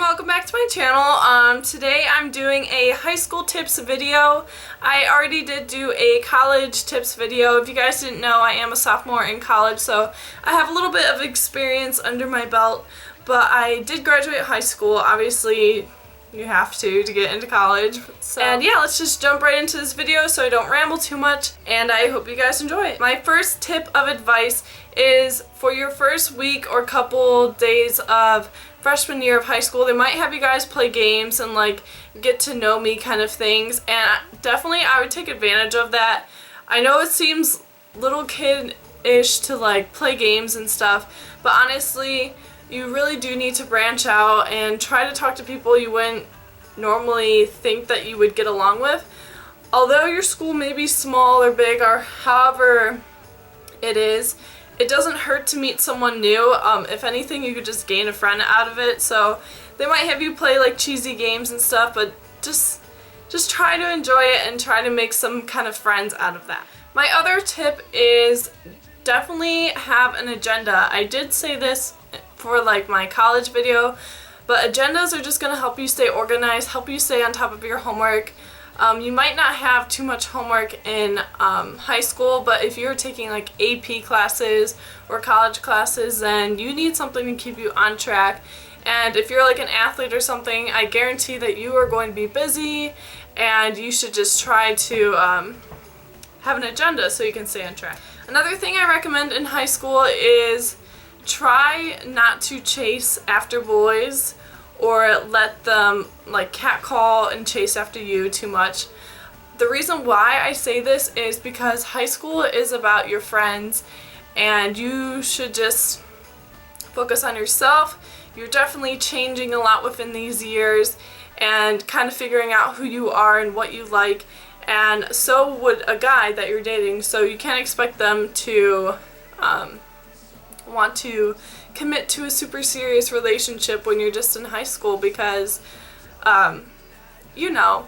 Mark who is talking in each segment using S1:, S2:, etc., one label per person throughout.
S1: welcome back to my channel. Today I'm doing a high school tips video. I already did do a college tips video. If you guys didn't know, I am a sophomore in college, so I have a little bit of experience under my belt, but I did graduate high school. Obviously, you have to get into college. And yeah, let's just jump right into this video so I don't ramble too much, and I hope you guys enjoy it. My first tip of advice is for your first week or couple days of freshman year of high school, they might have you guys play games and like get to know me kind of things, and definitely I would take advantage of that. I know it seems little kid-ish to like play games and stuff, but honestly you really do need to branch out and try to talk to people you wouldn't normally think that you would get along with. Although your school may be small or big or however it is, it doesn't hurt to meet someone new. If anything, you could just gain a friend out of it. So they might have you play like cheesy games and stuff, but just try to enjoy it and try to make some kind of friends out of that. My other tip is definitely have an agenda. I did say this for like my college video, but agendas are just going to help you stay organized, help you stay on top of your homework. You might not have too much homework in high school, but if you're taking like AP classes or college classes, then you need something to keep you on track. And if you're like an athlete or something, I guarantee that you are going to be busy, and you should just try to have an agenda so you can stay on track. Another thing I recommend in high school is try not to chase after boys or let them like catcall and chase after you too much. The reason why I say this is because high school is about your friends, and you should just focus on yourself. You're definitely changing a lot within these years and kind of figuring out who you are and what you like, and so would a guy that you're dating, so you can't expect them to want to commit to a super serious relationship when you're just in high school, because you know,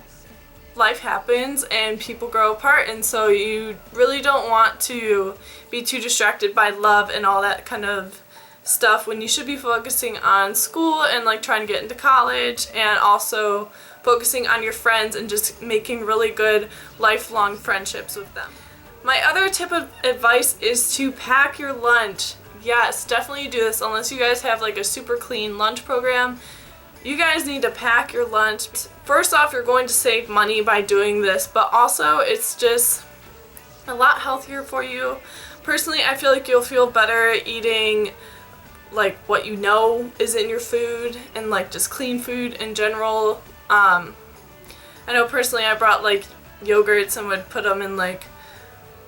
S1: life happens and people grow apart, and so you really don't want to be too distracted by love and all that kind of stuff when you should be focusing on school and like trying to get into college, and also focusing on your friends and just making really good lifelong friendships with them. My other tip of advice is to pack your lunch. Yes, definitely do this unless you guys have like a super clean lunch program. You guys need to pack your lunch. First off, you're going to save money by doing this, but also it's just a lot healthier for you. Personally, I feel like you'll feel better eating like what you know is in your food and like just clean food in general. I know personally I brought like yogurts and would put them in like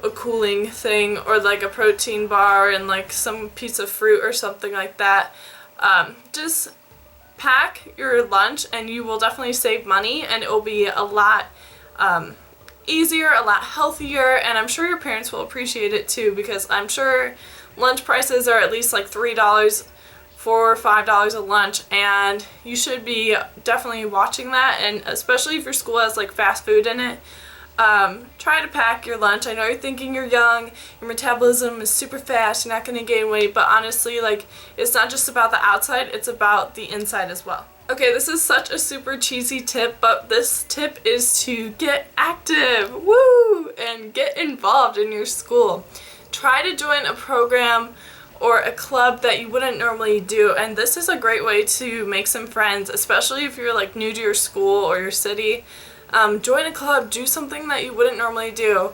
S1: a cooling thing, or like a protein bar and like some piece of fruit or something like that. Just pack your lunch and you will definitely save money, and it will be a lot easier, a lot healthier, and I'm sure your parents will appreciate it too, because I'm sure lunch prices are at least like $3, $4 or $5 a lunch, and you should be definitely watching that, and especially if your school has like fast food in it. Try to pack your lunch. I know you're thinking you're young, your metabolism is super fast, you're not going to gain weight, but honestly, like, it's not just about the outside, it's about the inside as well. Okay, this is such a super cheesy tip, but this tip is to get active, woo, and get involved in your school. Try to join a program or a club that you wouldn't normally do, and this is a great way to make some friends, especially if you're like new to your school or your city. Join a club, do something that you wouldn't normally do.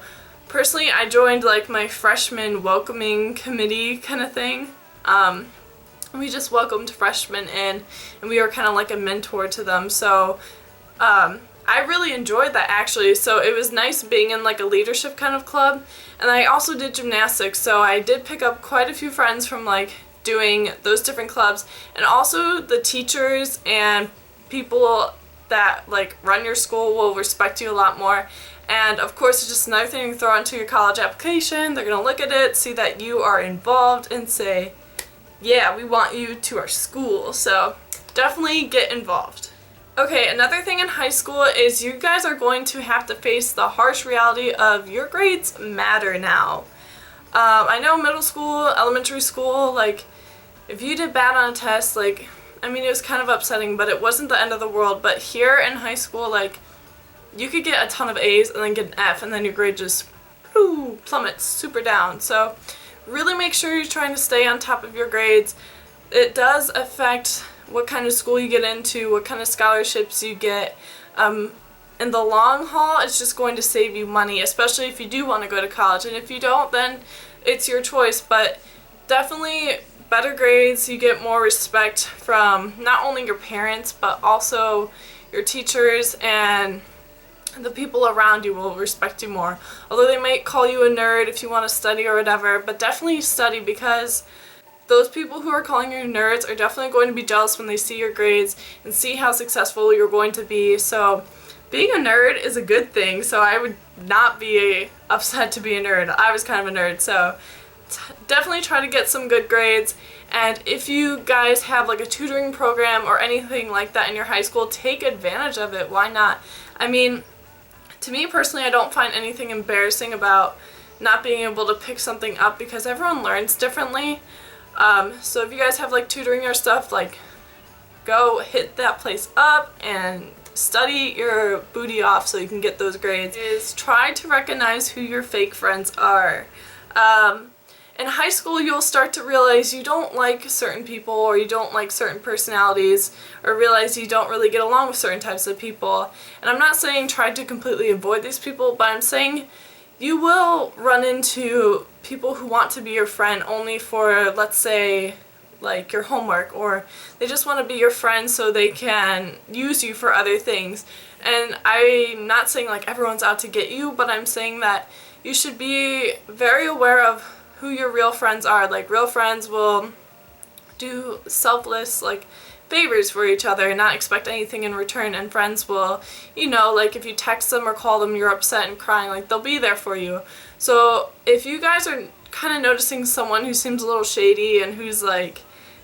S1: Personally, I joined like my freshman welcoming committee kind of thing. We just welcomed freshmen in, and we were kind of like a mentor to them, so I really enjoyed that actually. So it was nice being in like a leadership kind of club, and I also did gymnastics, so I did pick up quite a few friends from like doing those different clubs, and also the teachers and people that like run your school will respect you a lot more. And of course, it's just another thing to throw into your college application. They're gonna look at it, see that you are involved, and say, yeah, we want you to our school. So definitely get involved. Okay, another thing in high school is you guys are going to have to face the harsh reality of your grades matter now. I know middle school, elementary school, like if you did bad on a test, like I mean, it was kind of upsetting, but it wasn't the end of the world. But here in high school, like, you could get a ton of A's and then get an F, and then your grade just plummets super down. So really make sure you're trying to stay on top of your grades. It does affect what kind of school you get into, what kind of scholarships you get. In the long haul, it's just going to save you money, especially if you do want to go to college. And if you don't, then it's your choice. But definitely better grades, you get more respect from not only your parents, but also your teachers, and the people around you will respect you more. Although they might call you a nerd if you want to study or whatever, but definitely study, because those people who are calling you nerds are definitely going to be jealous when they see your grades and see how successful you're going to be. So being a nerd is a good thing, so I would not be upset to be a nerd. I was kind of a nerd, so definitely try to get some good grades. And if you guys have like a tutoring program or anything like that in your high school, take advantage of it. Why not? I mean, to me personally, I don't find anything embarrassing about not being able to pick something up, because everyone learns differently. So if you guys have like tutoring or stuff, like, go hit that place up and study your booty off so you can get those grades. Is try to recognize who your fake friends are. In high school, you'll start to realize you don't like certain people, or you don't like certain personalities, or realize you don't really get along with certain types of people. And I'm not saying try to completely avoid these people, but I'm saying you will run into people who want to be your friend only for, let's say, like your homework, or they just want to be your friend so they can use you for other things. And I'm not saying like everyone's out to get you, but I'm saying that you should be very aware of who your real friends are. Like, real friends will do selfless like favors for each other and not expect anything in return, and friends will, you know, like if you text them or call them, you're upset and crying, like they'll be there for you. So if you guys are kind of noticing someone who seems a little shady and who's like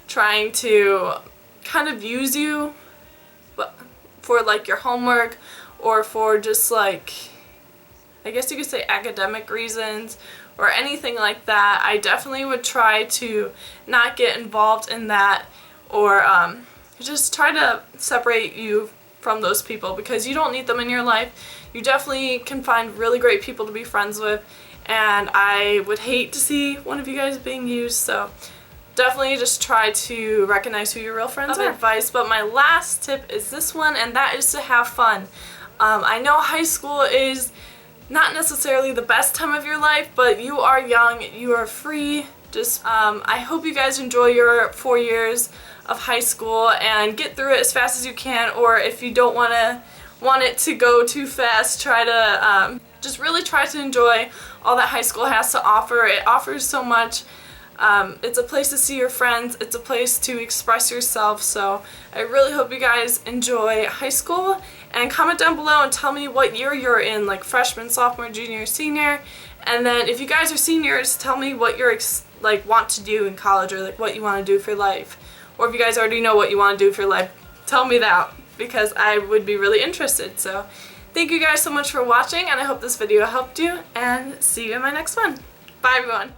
S1: trying to kind of use you but for like your homework, or for just like, I guess you could say academic reasons or anything like that, I definitely would try to not get involved in that, or just try to separate you from those people, because you don't need them in your life. You definitely can find really great people to be friends with, and I would hate to see one of you guys being used. So definitely just try to recognize who your real friends are. Advice, but my last tip is this one, and that is to have fun. I know high school is not necessarily the best time of your life, but you are young, you are free. Just I hope you guys enjoy your 4 years of high school and get through it as fast as you can, or if you don't want it to go too fast, try to just really try to enjoy all that high school has to offer. It offers so much. It's a place to see your friends, it's a place to express yourself, so I really hope you guys enjoy high school, and comment down below and tell me what year you're in, like freshman, sophomore, junior, senior. And then if you guys are seniors, tell me what you're like want to do in college, or like what you want to do for life. Or if you guys already know what you want to do for life, tell me that, because I would be really interested. So thank you guys so much for watching, and I hope this video helped you, and see you in my next one. Bye everyone!